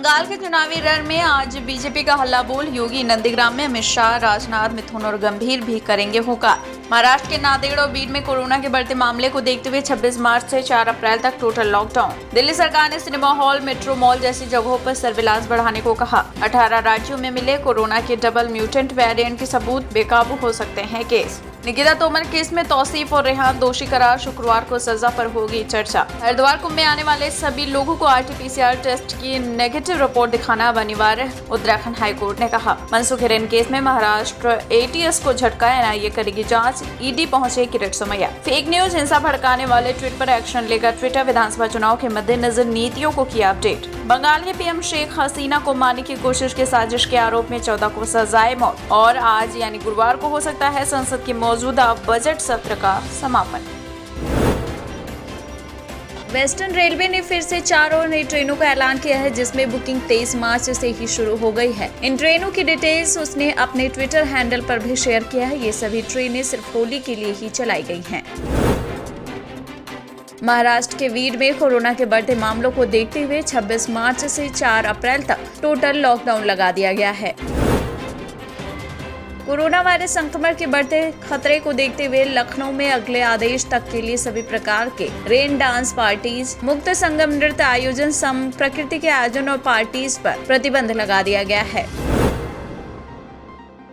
बंगाल के चुनावी रण में आज बीजेपी का हल्ला बोल। योगी नंदीग्राम में अमित शाह, राजनाथ, मिथुन और गंभीर भी करेंगे होकार। महाराष्ट्र के नांदेड़ और बीड में कोरोना के बढ़ते मामले को देखते हुए 26 मार्च से 4 अप्रैल तक टोटल लॉकडाउन। दिल्ली सरकार ने सिनेमा हॉल, मेट्रो, मॉल जैसी जगहों पर सर्विलांस बढ़ाने को कहा। 18 राज्यों में मिले कोरोना के डबल म्यूटेंट वेरिएंट के सबूत, बेकाबू हो सकते हैं केस। निकिता तोमर केस में तौसीफ और रेहान दोषी करार, शुक्रवार को सजा पर होगी चर्चा। हरिद्वार कुंभ में आने वाले सभी लोगों को RT-PCR टेस्ट की नेगेटिव रिपोर्ट दिखाना अब अनिवार्य, उत्तराखंड हाईकोर्ट ने कहा। मनसुख हिरेन केस में महाराष्ट्र ATS को झटका, NIA करेगी जांच, ED पहुंचे किरीट सोमैया। फेक न्यूज, हिंसा भड़काने वाले ट्वीट पर एक्शन लेगा ट्विटर। विधानसभा चुनाव के मद्देनजर नीतियों को किया अपडेट। बंगाल के PM शेख हसीना को मारने की कोशिश के साजिश के आरोप में 14 को सजाए मौत। और आज यानी गुरुवार को हो सकता है संसद के मौजूदा बजट सत्र का समापन। वेस्टर्न रेलवे ने फिर से 4 और नई ट्रेनों का ऐलान किया है, जिसमें बुकिंग 23 मार्च से ही शुरू हो गई है। इन ट्रेनों की डिटेल्स उसने अपने ट्विटर हैंडल पर भी शेयर किया है। ये सभी ट्रेनें सिर्फ होली के लिए ही चलाई गई हैं। महाराष्ट्र के वीड में कोरोना के बढ़ते मामलों को देखते हुए 26 मार्च से 4 अप्रैल तक टोटल लॉकडाउन लगा दिया गया है। कोरोना वायरस संक्रमण के बढ़ते खतरे को देखते हुए लखनऊ में अगले आदेश तक के लिए सभी प्रकार के रेन डांस पार्टीज, मुक्त संगम नृत्य आयोजन, सम प्रकृति के आयोजन और पार्टीज पर प्रतिबंध लगा दिया गया है।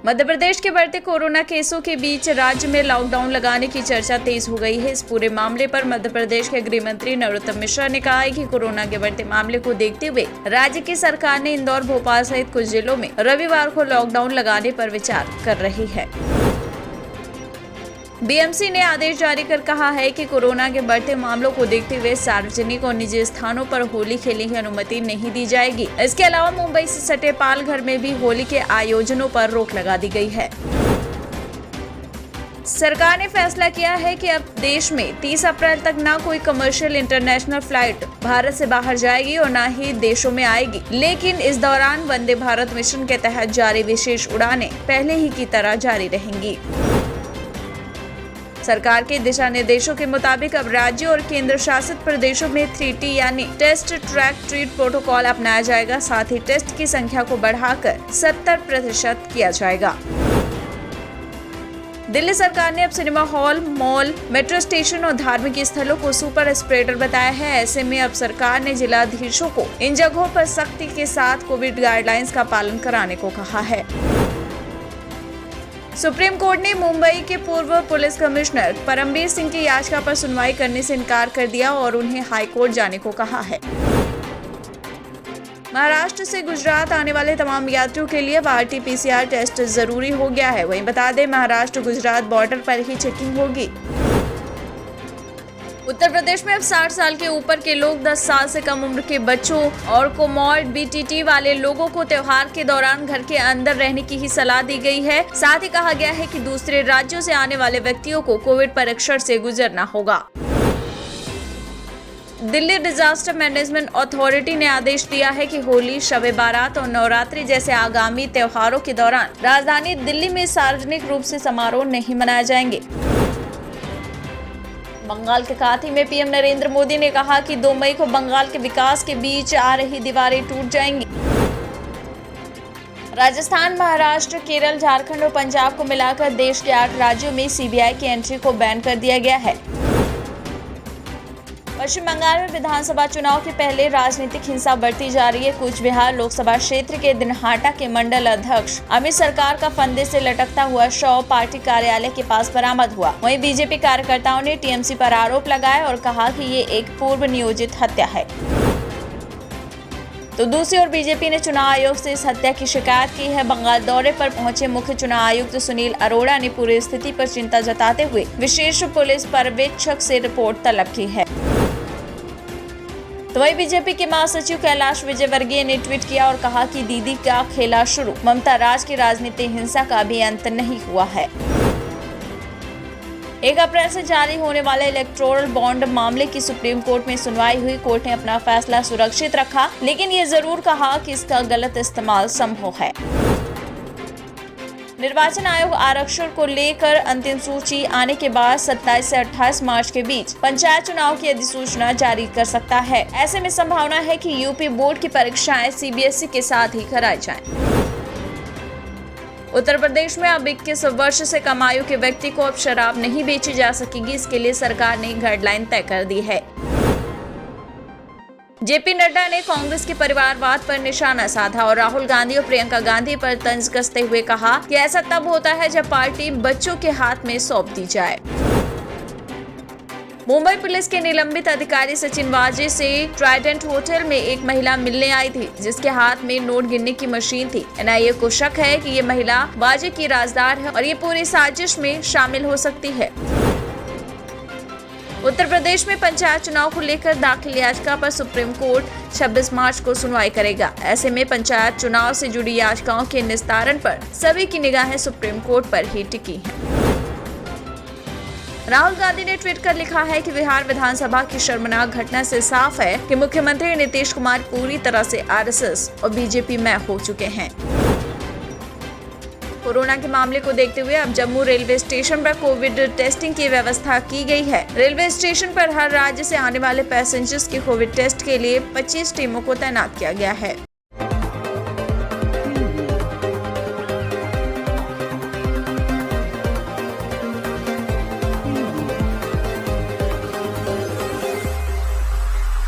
मध्य प्रदेश के बढ़ते कोरोना केसों के बीच राज्य में लॉकडाउन लगाने की चर्चा तेज हो गई है। इस पूरे मामले पर मध्य प्रदेश के गृह मंत्री नरोत्तम मिश्रा ने कहा है कि कोरोना के बढ़ते मामले को देखते हुए राज्य की सरकार ने इंदौर, भोपाल सहित कुछ जिलों में रविवार को लॉकडाउन लगाने पर विचार कर रही है। BMC ने आदेश जारी कर कहा है कि कोरोना के बढ़ते मामलों को देखते हुए सार्वजनिक और निजी स्थानों पर होली खेलने की अनुमति नहीं दी जाएगी। इसके अलावा मुंबई से सटे पालघर में भी होली के आयोजनों पर रोक लगा दी गई है। सरकार ने फैसला किया है कि अब देश में 30 अप्रैल तक न कोई कमर्शियल इंटरनेशनल फ्लाइट भारत से बाहर जाएगी और न ही देशों में आएगी, लेकिन इस दौरान वंदे भारत मिशन के तहत जारी विशेष उड़ानें पहले ही की तरह जारी रहेंगी। सरकार के दिशा निर्देशों के मुताबिक अब राज्यों और केंद्र शासित प्रदेशों में 3T यानी टेस्ट, ट्रैक, ट्रीट प्रोटोकॉल अपनाया जाएगा। साथ ही टेस्ट की संख्या को बढ़ाकर 70% किया जाएगा। दिल्ली सरकार ने अब cinema hall, mall, metro station और धार्मिक स्थलों को सुपर स्प्रेडर बताया है। ऐसे में अब सरकार ने जिलाधीशों को इन जगहों पर सख्ती के साथ कोविड गाइडलाइंस का पालन कराने को कहा है। सुप्रीम कोर्ट ने मुंबई के पूर्व पुलिस कमिश्नर परमबीर सिंह की याचिका पर सुनवाई करने से इनकार कर दिया और उन्हें हाई कोर्ट जाने को कहा है। महाराष्ट्र से गुजरात आने वाले तमाम यात्रियों के लिए अब RT-PCR टेस्ट जरूरी हो गया है। वहीं बता दें, महाराष्ट्र गुजरात बॉर्डर पर ही चेकिंग होगी। उत्तर प्रदेश में अब 60 साल के ऊपर के लोग, 10 साल से कम उम्र के बच्चों और कोमॉर्बिडिटी वाले लोगों को त्योहार के दौरान घर के अंदर रहने की ही सलाह दी गई है। साथ ही कहा गया है कि दूसरे राज्यों से आने वाले व्यक्तियों को कोविड परीक्षण से गुजरना होगा। दिल्ली डिजास्टर मैनेजमेंट अथॉरिटी ने आदेश दिया है कि होली, शब-ए बारात और नवरात्रि जैसे आगामी त्योहारों के दौरान राजधानी दिल्ली में सार्वजनिक रूप से समारोह नहीं मनाए जाएंगे। बंगाल के काथी में PM नरेंद्र मोदी ने कहा कि 2 मई को बंगाल के विकास के बीच आ रही दीवारें टूट जाएंगी। राजस्थान, महाराष्ट्र, केरल, झारखंड और पंजाब को मिलाकर देश के 8 राज्यों में CBI की एंट्री को बैन कर दिया गया है। पश्चिम बंगाल में विधानसभा चुनाव के पहले राजनीतिक हिंसा बढ़ती जा रही है। कूच बिहार लोकसभा क्षेत्र के दिनहाटा के मंडल अध्यक्ष अमित सरकार का फंदे से लटकता हुआ शव पार्टी कार्यालय के पास बरामद हुआ। वहीं बीजेपी कार्यकर्ताओं ने TMC पर आरोप लगाया और कहा कि ये एक पूर्व नियोजित हत्या है। तो दूसरी ओर बीजेपी ने चुनाव आयोग से इस हत्या की शिकायत की है। बंगाल दौरे पर पहुंचे मुख्य चुनाव आयुक्त सुनील अरोड़ा ने पूरी स्थिति पर चिंता जताते हुए विशेष पुलिस पर्यवेक्षक से रिपोर्ट तलब की है। तो वही बीजेपी के महासचिव कैलाश विजयवर्गीय ने ट्वीट किया और कहा कि दीदी का खेला शुरू, ममता राज की राजनीतिक हिंसा का भी अंत नहीं हुआ है। 1 अप्रैल से जारी होने वाले इलेक्टोरल बॉन्ड मामले की सुप्रीम कोर्ट में सुनवाई हुई। कोर्ट ने अपना फैसला सुरक्षित रखा, लेकिन ये जरूर कहा कि इसका गलत इस्तेमाल संभव है। निर्वाचन आयोग आरक्षण को लेकर अंतिम सूची आने के बाद 27 से 28 मार्च के बीच पंचायत चुनाव की अधिसूचना जारी कर सकता है। ऐसे में संभावना है कि यूपी बोर्ड की परीक्षाएं सीबीएसई के साथ ही कराई जाएं। उत्तर प्रदेश में अब 21 वर्ष से कम आयु के व्यक्ति को अब शराब नहीं बेची जा सकेगी। इसके लिए सरकार ने गाइडलाइन तय कर दी है। जेपी नड्डा ने कांग्रेस के परिवारवाद पर निशाना साधा और राहुल गांधी और प्रियंका गांधी पर तंज कसते हुए कहा कि ऐसा तब होता है जब पार्टी बच्चों के हाथ में सौंप दी जाए। मुंबई पुलिस के निलंबित अधिकारी सचिन वाजे से ट्राइडेंट होटल में एक महिला मिलने आई थी, जिसके हाथ में नोट गिनने की मशीन थी। एनआईए को शक है कि ये महिला वाजे की राजदार है और ये पूरी साजिश में शामिल हो सकती है। उत्तर प्रदेश में पंचायत चुनाव को लेकर दाखिल याचिका पर सुप्रीम कोर्ट 26 मार्च को सुनवाई करेगा। ऐसे में पंचायत चुनाव से जुड़ी याचिकाओं के निस्तारण पर सभी की निगाहें सुप्रीम कोर्ट पर ही टिकी हैं। राहुल गांधी ने ट्वीट कर लिखा है कि बिहार विधानसभा की शर्मनाक घटना से साफ है कि मुख्यमंत्री नीतीश कुमार पूरी तरह से आरएसएस और बीजेपी में हो चुके हैं। कोरोना के मामले को देखते हुए अब जम्मू रेलवे स्टेशन पर कोविड टेस्टिंग की व्यवस्था की गई है। रेलवे स्टेशन पर हर राज्य से आने वाले पैसेंजर्स के कोविड टेस्ट के लिए 25 टीमों को तैनात किया गया है।